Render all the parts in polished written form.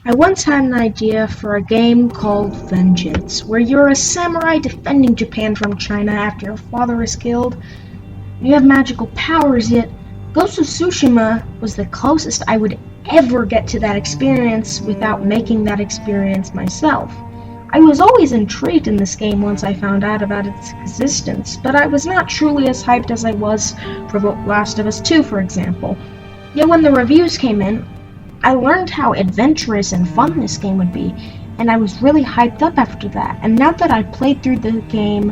I once had an idea for a game called Vengeance, where you're a samurai defending Japan from China after your father is killed. You have magical powers, yet Ghost of Tsushima was the closest I would ever get to that experience without making that experience myself. I was always intrigued in this game once I found out about its existence, but I was not truly as hyped as I was for The Last of Us 2, for example. Yet when the reviews came in, I learned how adventurous and fun this game would be, and I was really hyped up after that. And now that I've played through the game,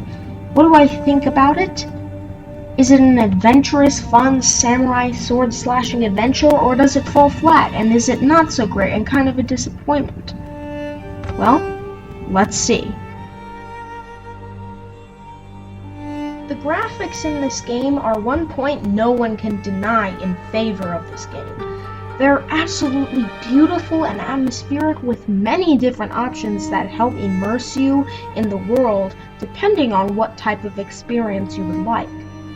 what do I think about it? Is it an adventurous, fun, samurai, sword-slashing adventure, or does it fall flat, and is it not so great and kind of a disappointment? Well, let's see. The graphics in this game are one point no one can deny in favor of this game. They're absolutely beautiful and atmospheric with many different options that help immerse you in the world depending on what type of experience you would like.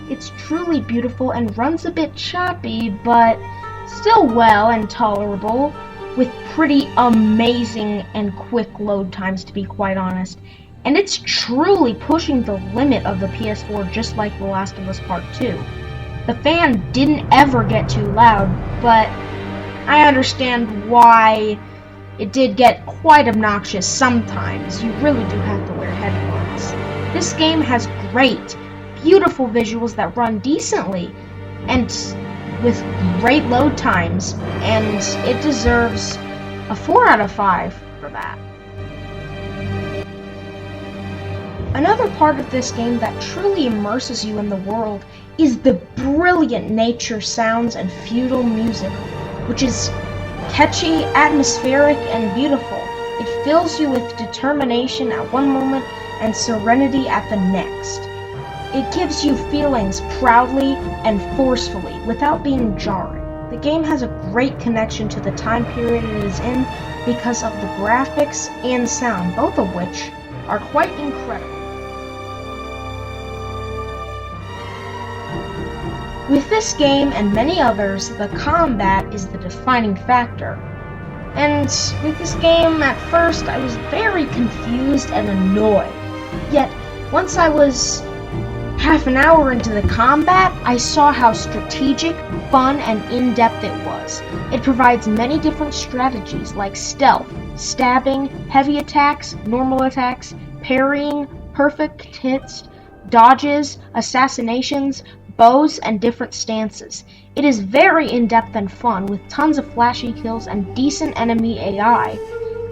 It's truly beautiful and runs a bit choppy, but still well and tolerable, with pretty amazing and quick load times, to be quite honest. And it's truly pushing the limit of the PS4, just like The Last of Us Part 2. The fan didn't ever get too loud, but I understand why it did get quite obnoxious sometimes. You really do have to wear headphones. This game has great, beautiful visuals that run decently and with great load times, and it deserves a 4 out of 5 for that. Another part of this game that truly immerses you in the world is the brilliant nature sounds and feudal music, which is catchy, atmospheric, and beautiful. It fills you with determination at one moment and serenity at the next. It gives you feelings proudly and forcefully without being jarring. The game has a great connection to the time period it is in because of the graphics and sound, both of which are quite incredible. With this game and many others, the combat is the defining factor. And with this game, at first, I was very confused and annoyed. Yet, once I was half an hour into the combat, I saw how strategic, fun, and in-depth it was. It provides many different strategies like stealth, stabbing, heavy attacks, normal attacks, parrying, perfect hits, dodges, assassinations, bows, and different stances. It is very in-depth and fun, with tons of flashy kills and decent enemy AI.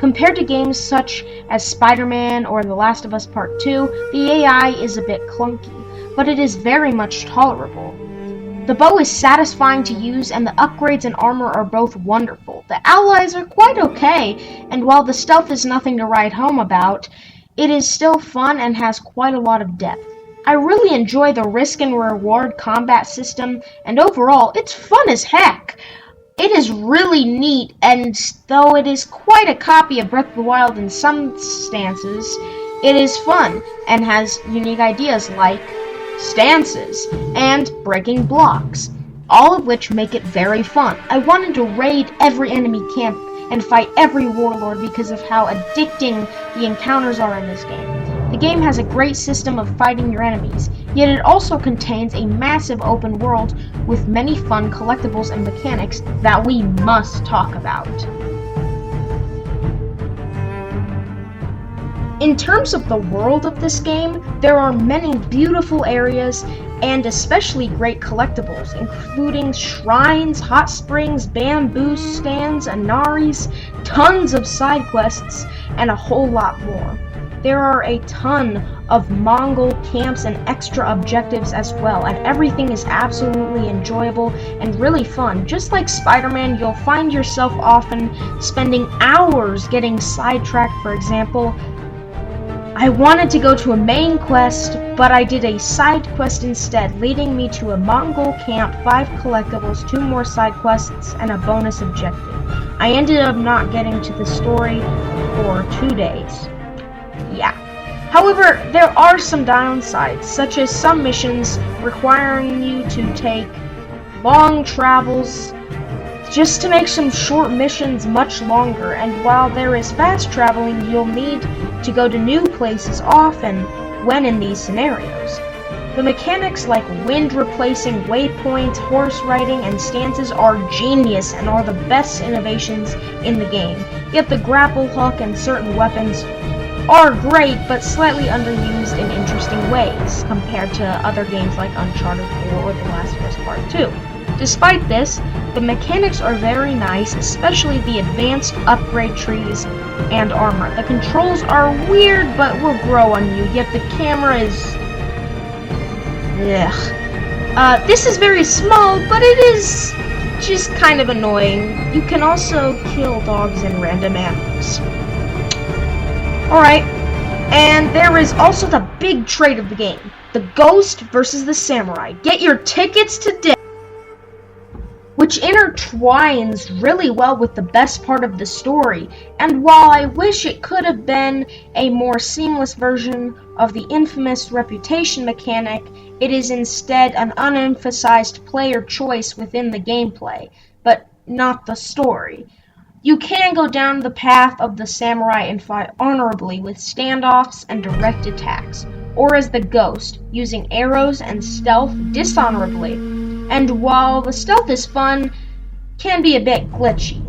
Compared to games such as Spider-Man or The Last of Us Part 2, the AI is a bit clunky, but it is very much tolerable. The bow is satisfying to use, and the upgrades and armor are both wonderful. The allies are quite okay, and while the stealth is nothing to write home about, it is still fun and has quite a lot of depth. I really enjoy the risk and reward combat system, and overall, it's fun as heck. It is really neat, and though it is quite a copy of Breath of the Wild in some stances, it is fun and has unique ideas like stances and breaking blocks, all of which make it very fun. I wanted to raid every enemy camp and fight every warlord because of how addicting the encounters are in this game. The game has a great system of fighting your enemies, yet it also contains a massive open world with many fun collectibles and mechanics that we must talk about. In terms of the world of this game, there are many beautiful areas and especially great collectibles, including shrines, hot springs, bamboo stands, inaris, tons of side quests, and a whole lot more. There are a ton of Mongol camps and extra objectives as well, and everything is absolutely enjoyable and really fun. Just like Spider-Man, you'll find yourself often spending hours getting sidetracked. For example, I wanted to go to a main quest, but I did a side quest instead, leading me to a Mongol camp, 5 collectibles, 2 more side quests, and a bonus objective. I ended up not getting to the story for 2 days. Yeah. However, there are some downsides, such as some missions requiring you to take long travels just to make some short missions much longer, and while there is fast traveling, you'll need to go to new places often when in these scenarios. The mechanics like wind replacing waypoints, horse riding, and stances are genius and are the best innovations in the game, yet the grapple hook and certain weapons are great but slightly underused in interesting ways compared to other games like Uncharted 4 or The Last of Us Part 2. Despite this, the mechanics are very nice, especially the advanced upgrade trees and armor. The controls are weird but will grow on you, yet the camera is... ugh. This is very small, but it is just kind of annoying. You can also kill dogs and random animals. Alright, and there is also the big trait of the game, the ghost versus the samurai. Get your tickets to death, which intertwines really well with the best part of the story, and while I wish it could have been a more seamless version of the infamous reputation mechanic, it is instead an unemphasized player choice within the gameplay, but not the story. You can go down the path of the samurai and fight honorably with standoffs and direct attacks, or as the ghost, using arrows and stealth dishonorably. And while the stealth is fun, can be a bit glitchy.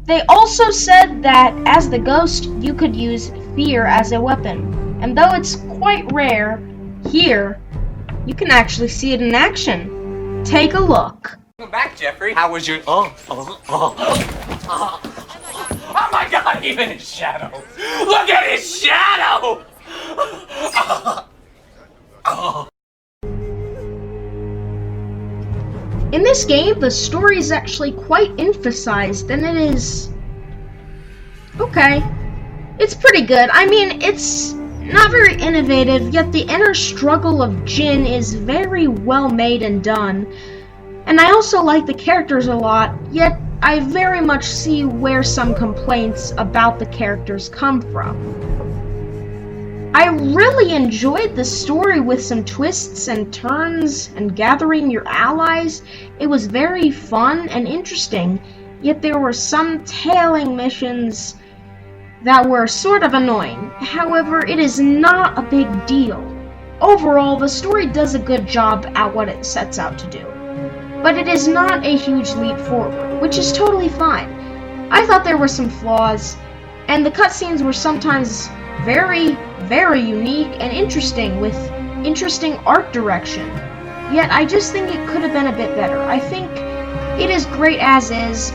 They also said that as the ghost, you could use fear as a weapon, and though it's quite rare, here, you can actually see it in action. Take a look. Welcome back, Jeffrey. How was your... Oh my god, even his shadow! Look at his shadow! In this game, the story is actually quite emphasized, and it is... okay. It's pretty good. I mean, it's not very innovative, yet the inner struggle of Jin is very well made and done. And I also like the characters a lot, yet I very much see where some complaints about the characters come from. I really enjoyed the story with some twists and turns and gathering your allies. It was very fun and interesting, yet there were some tailing missions that were sort of annoying. However, it is not a big deal. Overall, the story does a good job at what it sets out to do, but it is not a huge leap forward, which is totally fine. I thought there were some flaws, and the cutscenes were sometimes very, very unique and interesting with interesting art direction. Yet I just think it could have been a bit better. I think it is great as is,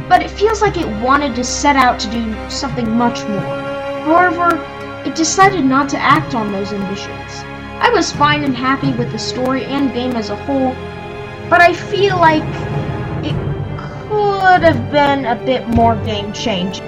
but it feels like it wanted to set out to do something much more. However, it decided not to act on those ambitions. I was fine and happy with the story and game as a whole, but I feel like it could have been a bit more game-changing.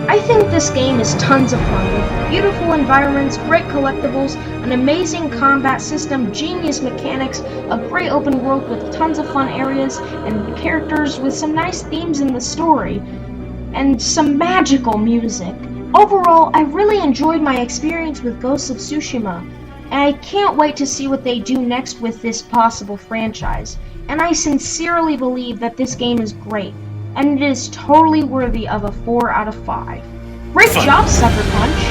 I think this game is tons of fun, with beautiful environments, great collectibles, an amazing combat system, genius mechanics, a great open world with tons of fun areas, and characters with some nice themes in the story, and some magical music. Overall, I really enjoyed my experience with Ghost of Tsushima, and I can't wait to see what they do next with this possible franchise. And I sincerely believe that this game is great, and it is totally worthy of a 4 out of 5. Great job, Sucker Punch!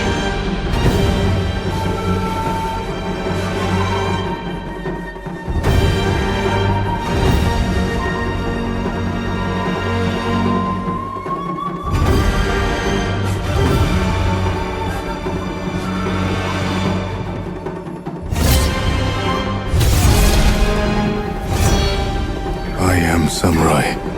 I am samurai.